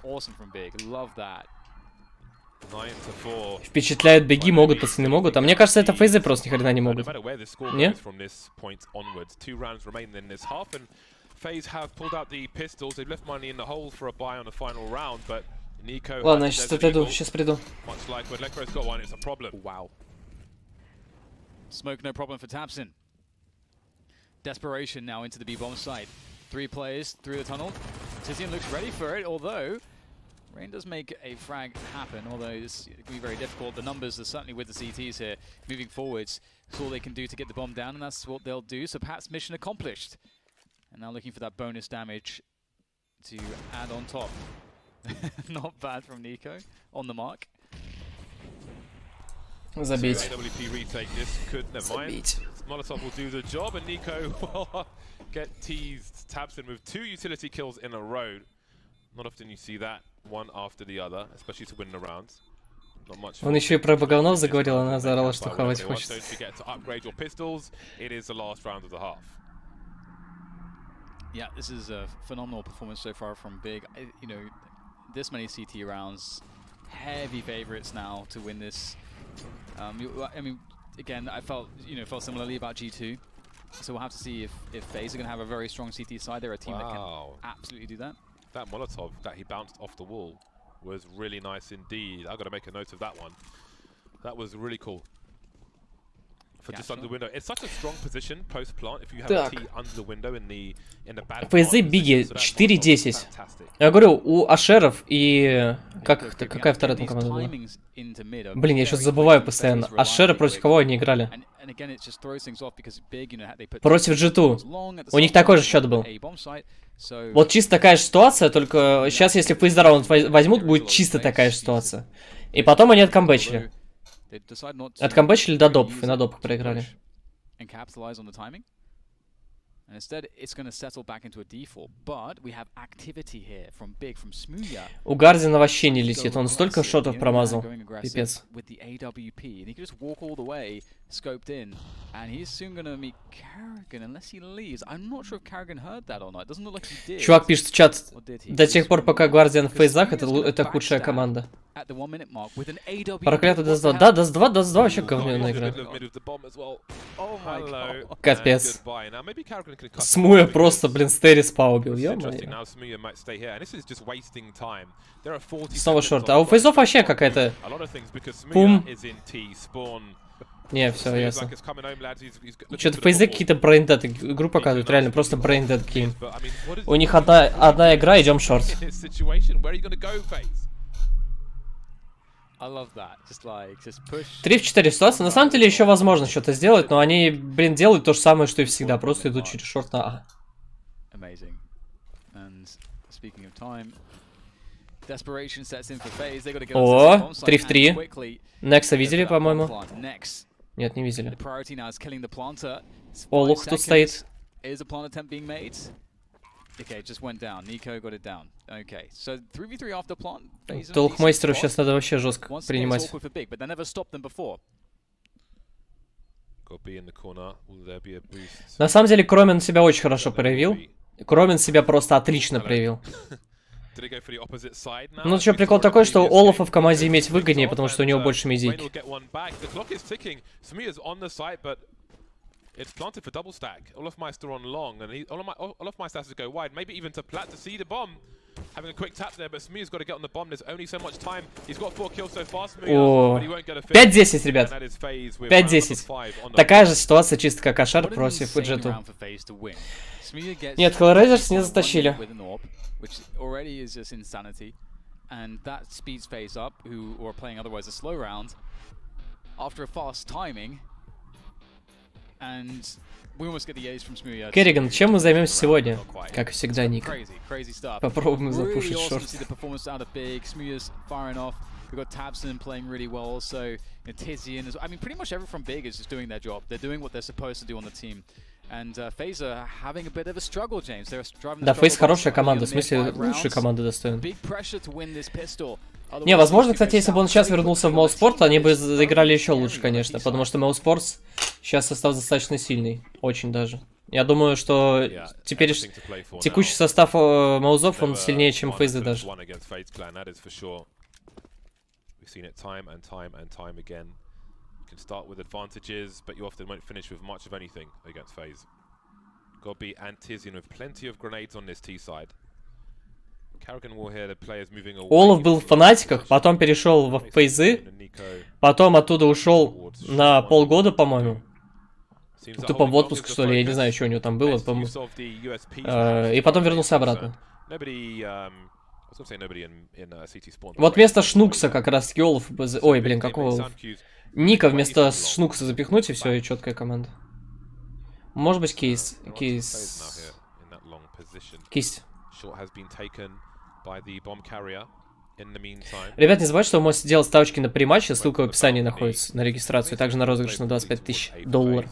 awesome from Big. Love that. 9-4. Впечатляют беги, могут, пацаны могут. А мне кажется, это фейзы просто ни хрена не могут. Не? Faze have pulled out the pistols. They've left money in the hole for a buy on the final round, but Ладно, я сейчас отойду, сейчас приду. Wow. Smoke no problem for Tabsin. Desperation now into the B-bomb site. 3 players through the tunnel. Tizian looks ready for it, although Rain does make a frag happen, although it's going to be very difficult. The numbers are certainly with the CTs here. Moving forwards, that's all they can do to get the bomb down, and that's what they'll do. So Pat's mission accomplished. And now looking for that bonus damage to add on top. Not bad from Nico on the mark. Забить. Забить. Molotov will do the job, and Nico will get teased. Tabsin with 2 utility kills in a row. Not often you see that one after the other, especially to win the rounds. Not much. Он еще и про боговнов заговорил, она заорала, что хавать хочет. Don't forget to upgrade your pistols. It is the last round of the half. Yeah, this is a phenomenal performance so far from Big. You know, this many CT rounds, heavy favorites now to win this. I mean, again, I felt similarly about G2. So we'll have to see if Faze are going to have a very strong CT side. They're a team that can absolutely do that. That Molotov that he bounced off the wall was really nice indeed. I've got to make a note of that one. That was really cool. For just under the window. It's such a strong position post plant if you have a T under the window in the bad. Faze Биги 4-10. Я говорю, у Ашеров и... Какая вторая там команда была? Блин, я сейчас забываю постоянно. Ашеры против кого они играли? Против G2. У них такой же счет был. Вот чисто такая же ситуация, только сейчас, если Faze раунд возьмут, будет чисто такая же ситуация. И потом они откамбэчили. Откамбэчили до допов, и на допах проиграли. And instead, it's going to settle back into a default. But we have activity here from Big, from Smooya. У Гардина вообще не летит, он столько шотов промазал. Пипец. With the AWP, and he could just walk all the way, scoped in, and he's soon going to meet Karrigan unless he leaves. I'm not sure if Karrigan heard that or not. It doesn't look like he did. Чувак пишет в чат, до тех пор, пока Гвардиан в фейзах, это худшая команда. Проклятый Даст-2. Да, Даст-2 вообще говняная игра. Капец. Смуя просто, блин, Стерис убил, ё-моё. Снова шорт. А у фейзов вообще какая-то... Пум. Не, все, ясно. Что-то фейзы какие-то брейндед игру показывают, реально, просто брейндед гейм. У них одна игра, идем шорт. 3 в 4 ситуации. На самом деле еще возможно что-то сделать, но они, блин, делают то же самое, что и всегда. Просто идут через шорт на А. О, 3 в 3. Некса видели, по-моему? Нет, не видели. О, лук тут стоит. Толкмейстеру сейчас надо вообще жестко принимать. На самом деле, Кромин себя очень хорошо проявил. Кромин себя просто отлично проявил. Ну, еще прикол такой, что Олафа в команде иметь выгоднее, потому что у него больше медийки. It's planted for double stack. Olafmeister on long, and Olafmeister has to go wide, maybe even to plat to see the bomb. Having a quick tap there, but Smear's got to get on the bomb. There's only so much time. He's got 4 kills so far, Smear, but he won't get a finish. 5-10, ребят. 5-10. Такая же ситуация, чисто как Ашар против G2. Нет, Hellraisers не затащили. And that speeds Faze up, who are playing otherwise a slow round, after a fast timing. Керриган, чем мы займемся сегодня? Как всегда, Ник. Попробуем запушить шорт. We've got Tabson playing really well also. Tizian as well. I mean, pretty much everyone from Big is just doing their job. They're doing what they're supposed to do on the team. And Faze are having a bit of a struggle, James. They're driving. Да, Faze хорошая команда, в смысле, лучшая команда достойна. Не, возможно, кстати, если бы он сейчас вернулся в Моуспорт, они бы заиграли еще лучше, конечно. Потому что Моуспорт сейчас состав достаточно сильный. Очень даже. Я думаю, что теперь текущий состав Маузов, он сильнее, чем Фейзы даже. Seen it time and time again. You can start with advantages, but you often won't finish with much of anything against Faze. Got to be Antizian with plenty of grenades on this T side. Karrigan will hear the players moving away. Олаф был в фанатиках, потом перешел в Фейзы, потом оттуда ушел на полгода, по-моему. Тупо в отпуск, что ли, я не знаю, что у него там было, и потом вернулся обратно. Вот вместо Шнукса как раз таки Олаф... Ой, блин, какого Олаф? Ника вместо Шнукса запихнуть, и все, и четкая команда. Может быть, Кейс. Кисть. Ребят, не забывайте, что вы можете делать ставочки на прематче, ссылка в описании находится на регистрацию, также на розыгрыш на 25 тысяч $.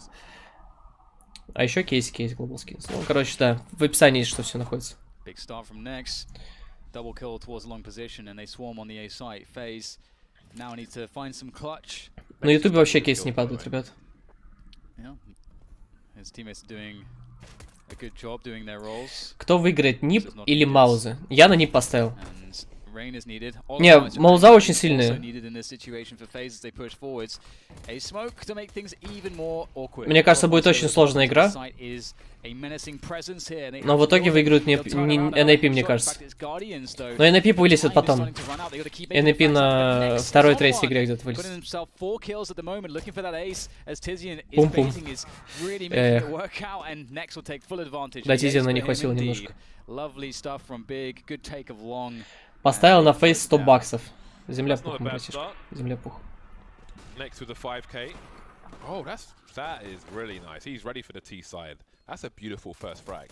А еще кейс Глобал скинс. Ну, короче, да, в описании что все находится. Double kill towards a long position, and they swarm on the A site. Faze now need to find some clutch. На ютубе вообще кейс не падают, ребят. His teammates are doing a good job doing their roles. Кто выиграет, Нип или Маузы? Я на Нип поставил. Не, Мауза очень сильные. Мне кажется, будет очень сложная игра. Но в итоге выиграют не NAP, мне кажется. Но NAP вылезет потом. NAP на второй-третьей игре где-то вылезет. Пум-пум. Да, Тизина не хватило немножко. Lovely stuff from Big. Good take of long. Поставил на фейс 100 баксов. Земля пухом, братишка. Земля пух. Next with the 5K. Oh, that is really nice. He's ready for the T side. That's a beautiful first frag.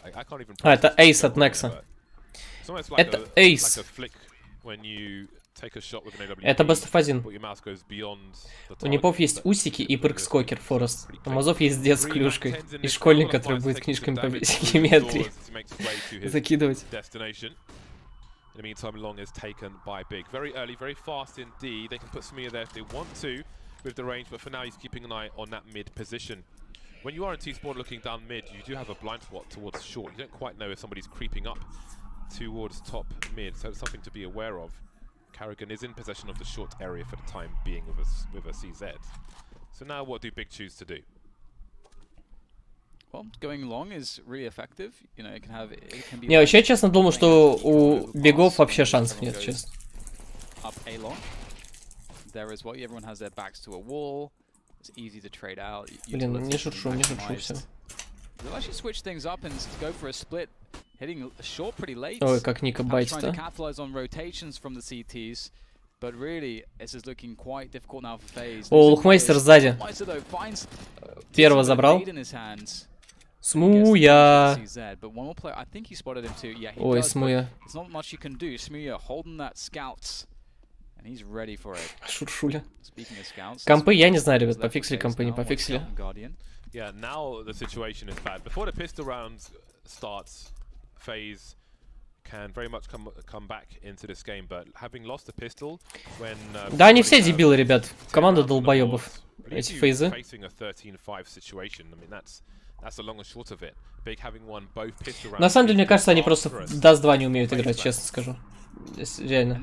I can't even. А, это эйс от Некса. Это эйс. Это Best of 1. У Непов есть усики и прыг-скокер, Форест. У Мазов есть дед с клюшкой. И школьник, который будет книжками по геометрии закидывать. In the meantime, Long is taken by Big. Very early, very fast indeed. They can put Smear there if they want to with the range, but for now he's keeping an eye on that mid position. When you are in T-Spawn looking down mid, you do have a blind spot towards short. You don't quite know if somebody's creeping up towards top mid, so it's something to be aware of. Carrigan is in possession of the short area for the time being with a CZ. So now what do Big choose to do? Well, going long is really effective. You know, it can have. It can be. Не, вообще, честно, думал, что у бегов вообще шансов нет, честно. Up a long. There is what everyone has their backs to a wall. It's easy to trade out. Блин, не шуршу все. They'll actually switch things up and go for a split, hitting a short pretty late. Ой, как Ника байтит, trying to capitalize on rotations from the CTs. But really, this is looking quite difficult now for Faze. О, Лухмейстер сзади. Первого забрал. Смуя. Ой, Смуя. Шуршуля. Компы, я не знаю, ребят, пофиксили компы, не пофиксили. Yeah, now the situation is bad. Before the pistol round starts, Faze can very much come back into this game, but having lost the pistol when да, они все дебилы, ребят. Команда долбоебов. Эти фейзы. На самом деле, мне кажется, они просто Dust 2 не умеют играть, честно скажу. Реально.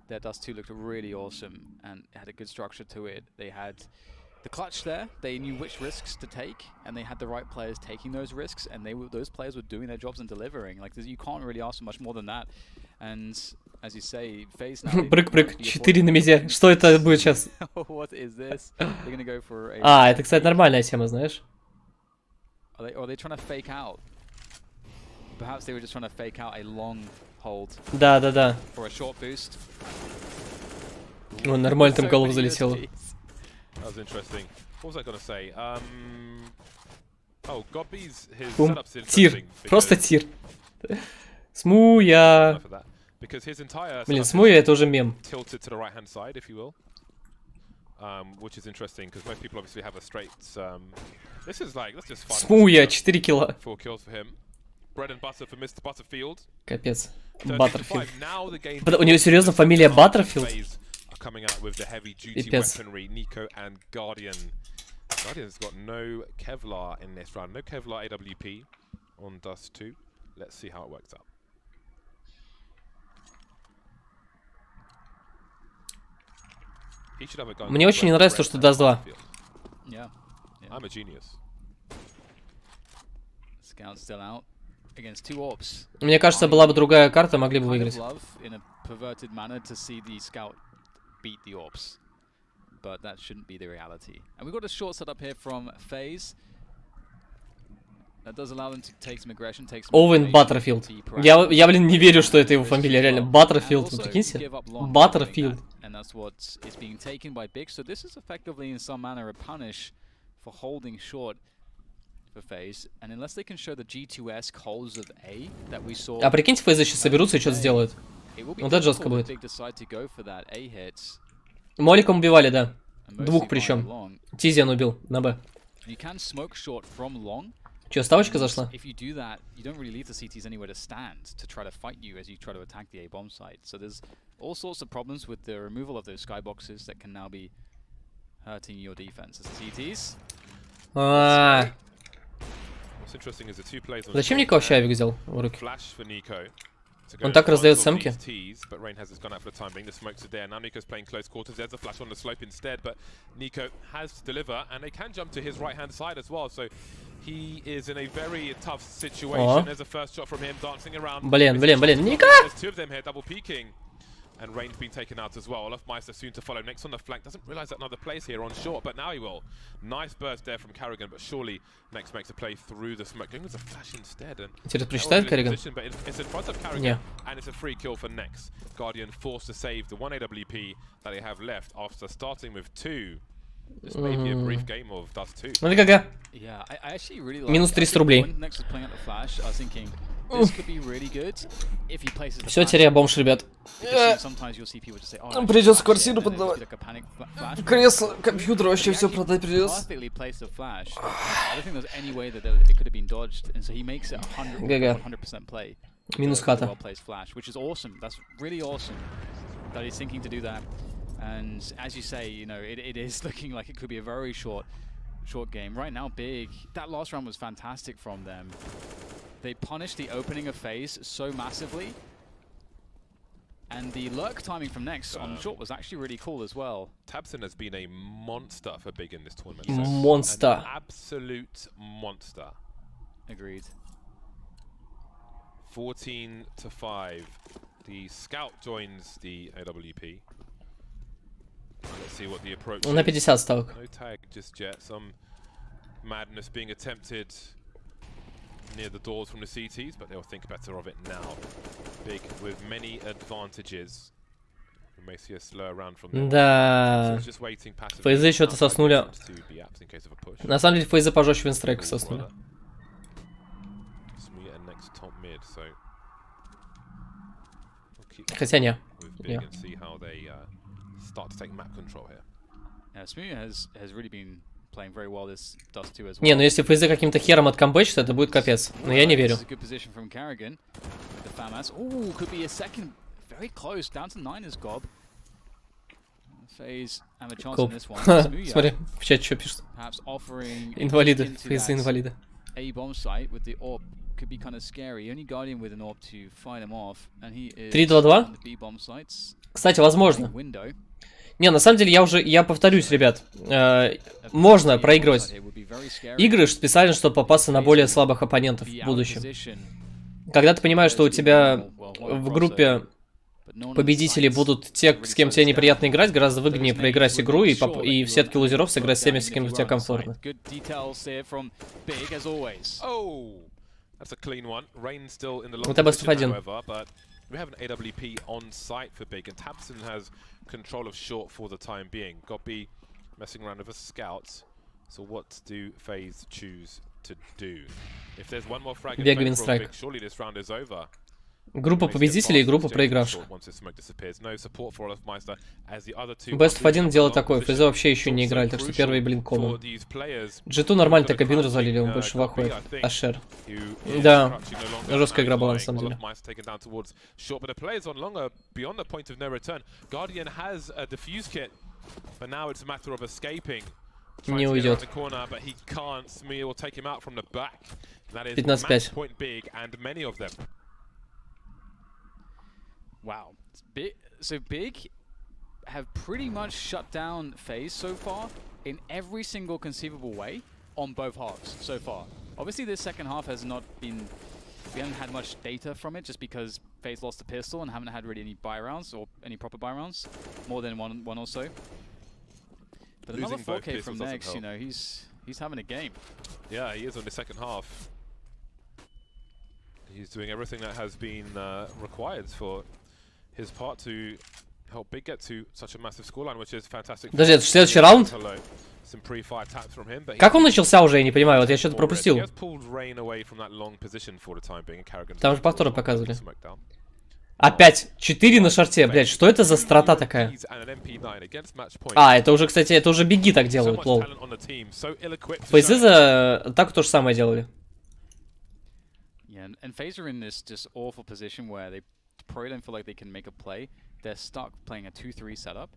Their Dust 2 looked really awesome and had a good structure to it. They had the clutch there. They knew which risks to take, and they had the right players taking those risks, and those players were doing their jobs and delivering. Like you can't really ask for much more than that. And as you say, Faze now. Прыг-прыг, 4 на мизе. Что это будет сейчас? What is this? They're gonna go for a. А, это, кстати, нормальная тема, знаешь? Are they trying to fake out? Perhaps they were just trying to fake out a long hold. Да, да, да. For a short boost. Ну, нормально там голову залетело. That was interesting. What was I gonna say? Oh, Gobby's his setup's interesting. Тир. Просто тир. Смуя. Блин, Смуя это уже мем. Tilted to the right-hand side, if you will. Which is interesting because most people obviously have a straight. This is like that's just fun. Смуя 4 килла. 4 kills for him. Bread and butter for Mr. Butterfield. Капец. Баттерфилд. У него серьезно фамилия Баттерфилд? Пипец. Guardian's got no Kevlar in this round. No Kevlar AWP on Dust 2. Let's see how it works out. Мне очень не нравится то, что Dust 2. I'm a genius. Scout still out. Мне кажется, была бы другая карта, могли бы выиграть. Оуэн Баттерфилд. Я, блин, не верю, что это его фамилия, реально. Баттерфилд, вы прикиньте? Баттерфилд. А прикиньте, фейзы сейчас соберутся и что-то сделают. Вот это жестко будет. Моликом убивали, да. Двух причем. Тизиан убил на Б. Че, ставочка зашла? Зачем Нико вообще авик взял в руки? Он так раздает самки. Блин, Ника! And Rain's been taken out as well. Olofmeister soon to follow. Next on the flank. Doesn't realize that another place here on short, but now he will. Nice burst there from Karrigan, but surely Next makes a play through the smoke. Going with a flash instead. Интересно, прочитает Карриган? It's in front of Karrigan, and it's a free kill for Next. Guardian forced to save the 1 AWP that they have left after starting with 2. This may be a brief game of Dust 2. Ну ГГ. Yeah, I actually really like Минус 300 рублей. When Next was playing at the flash, I was thinking this could be really good if he places the Все, теряю бомж, ребят. Придется квартиру продавать. Кресло, компьютер, вообще все продать придется. ГГ. Минус хата. And as you say, you know, it is looking like it could be a very short game. Right now, Big, that last round was fantastic from them. They punished the opening of Faze so massively. And the lurk timing from Next on short was actually really cool as well. Tabson has been a monster for Big in this tournament. Monster. An absolute monster. Agreed. 14-5. The scout joins the AWP. Let's see what the approach На 50 ставок. No tag just yet. Some madness being attempted near the doors from the CTs, but they'll think better of it now. Big with many advantages. We may see a slow round from them. Да. Фейзы что-то соснули. На самом деле Фейзы пожестче винстрайка соснули. Хотя не. Start to take map control here. Yeah, Смотрю has really been playing very well this Dust 2 as well. Не, ну если Фейзы каким-то хером откамбэчат, это будет капец. Но я не верю. Good position from Karrigan. The FAMAS. Ooh, could be a second. Very close. Down to 9 is Gob. Faze and a chance on this one. Смотри, в чате что пишут. Инвалиды. Фейзы инвалиды. A bomb site with the orb could be kind of scary. Only Guardian with an orb to fight him off, and he is 3-2-2. on the B bomb sites. Кстати, возможно. Не, на самом деле я повторюсь, ребят, можно проигрывать игры специально, чтобы попасться на более слабых оппонентов в будущем. Когда ты понимаешь, что у тебя в группе победителей будут те, с кем тебе неприятно играть, гораздо выгоднее проиграть игру и в сетке лузеров сыграть с теми, с кем тебе комфортно. Это бестов 1. We have an AWP on site for Big, and Tabson has control of short for the time being. Gobby messing around with a scout. So what do Faze choose to do? If there's one more frag, surely this round is over. Группа победителей и группа проигравших. Best of 1 дело такое, Фейзы вообще еще не играли, так что первый, блин, кома. G2 нормально так кабину развалили, он больше в ахуе. Ашер. Да, жесткая игра была на самом деле. Не уйдет. 15-5. Wow. So Big have pretty much shut down Faze so far in every single conceivable way on both halves so far. Obviously this second half has not been, we haven't had much data from it just because Faze lost the pistol and haven't had really any buy rounds or any proper buy rounds, more than one or so. But another 4K from Next, you know, he's having a game. Yeah, he is on the second half. He's doing everything that has been required for his part to help Big get to such a massive scoreline, which is fantastic. Подожди, это следующий раунд? Как он начался уже, я не понимаю, вот я что-то пропустил. Там же повторы показывали. Опять 4 на шарте, блядь, что это за страта такая? А, это уже, кстати, это уже Биги так делают, лол. Фейзы за так то же самое делали. Yeah, and Faze are in this just awful position where they probably don't feel like they can make a play. They're stuck playing a 2-3 setup,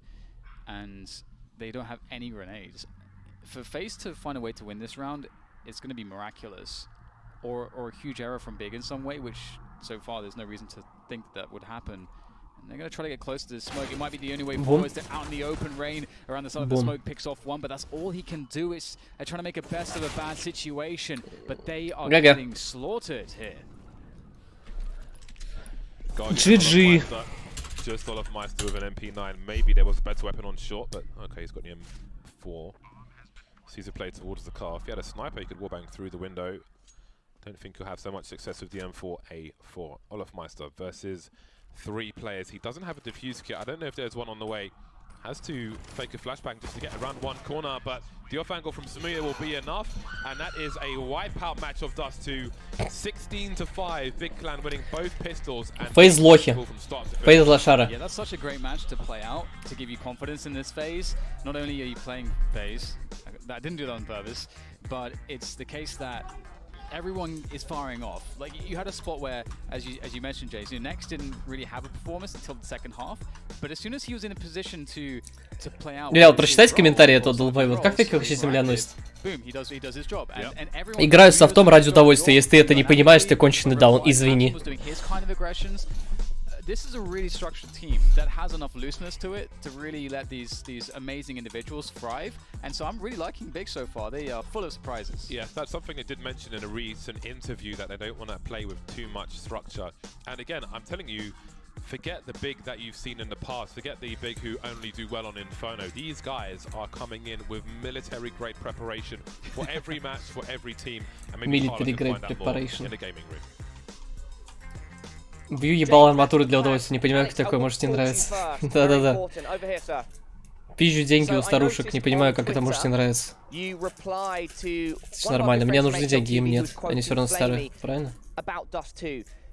and they don't have any grenades. For Faze to find a way to win this round, it's going to be miraculous, or a huge error from Big in some way, which so far there's no reason to think that would happen. And they're going to try to get close to the smoke. It might be the only way forward. They're out in the open rain around the side of the smoke, picks off one, but that's all he can do. Is they're trying to make a best of a bad situation, but they are getting slaughtered here. GG. just Olofmeister with an MP9. Maybe there was a better weapon on short, but okay, he's got the M4. Sees a play towards the car. If he had a sniper, he could wallbang through the window. Don't think he'll have so much success with the M4A4. Olofmeister versus 3 players. He doesn't have a diffuse kit. I don't know if there's one on the way. Has to fake a flashbang just to get around one corner, but the off angle from Samuya will be enough, and that is a wipeout match of Dust 2. 16-5, Big Clan winning both pistols. And Faze лохи. Faze лошара. Yeah, that's such a great match to play out, to give you confidence in this phase. Not only are you playing Faze, I didn't do that on purpose, but it's the case that everyone is firing off. Like, you had a spot where, as you mentioned, Jace, Nex didn't really have a performance until the second half, but as soon as he was in a position to play out... Реал, прочитайте комментарии этого долбоевого. Как ты вообще земля носит? Играю с софтом ради удовольствия. Если ты это не понимаешь, ты конченый даун. Извини. This is a really structured team that has enough looseness to it to really let these amazing individuals thrive. And so I'm really liking Big so far. They are full of surprises. Yes, that's something they did mention in a recent interview, that they don't want to play with too much structure. And again, I'm telling you, forget the Big that you've seen in the past. Forget the Big who only do well on Inferno. These guys are coming in with military-grade preparation for every match, for every team. And maybe military-grade preparation in the gaming room. Вью ебал арматуру для удовольствия. Не понимаю, как такое может не нравиться. Да-да-да. Пизжу деньги у старушек. Не понимаю, как это может не нравиться. Все нормально. Мне нужны деньги, им нет. Они все равно старые. Правильно?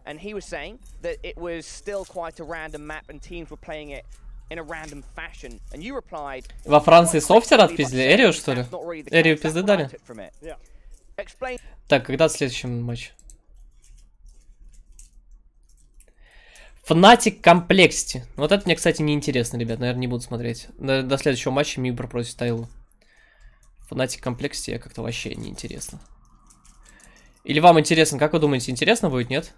And he was saying that it was still quite a random map and teams were playing it in a random fashion. And you replied... Во Франции софтер отпиздили? Эрию, что ли? Эрию пизды дали? Так, когда следующий матч? Фнатик Complexity. Вот это мне, кстати, не интересно, ребят. Наверное, не буду смотреть. До следующего матча Мибр против Тайлу. Фнатик Complexity я как-то вообще не интересно. Или вам интересно? Как вы думаете, интересно будет, нет?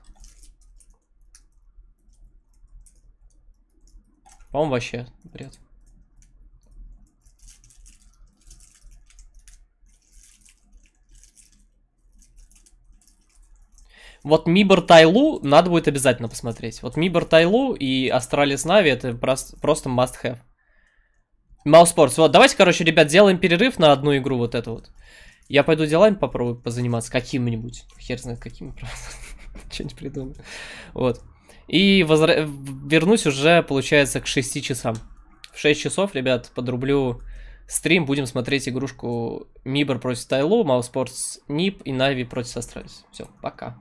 По-моему, вообще бред. Вот Мибор Тайлу надо будет обязательно посмотреть. Вот Мибор Тайлу и Астралис Нави это просто must have. Мауспортс. Вот, давайте, короче, ребят, делаем перерыв на одну игру, вот эту вот. Я пойду делами попробую позаниматься каким-нибудь. Хер знает каким, правда. Что-нибудь придумаю. Вот. И вернусь уже, получается, к 6 часам. В 6 часов, ребят, подрублю стрим. Будем смотреть игрушку Мибор против Тайлу, Мауспортс Нип и Нави против Астралис. Все, пока.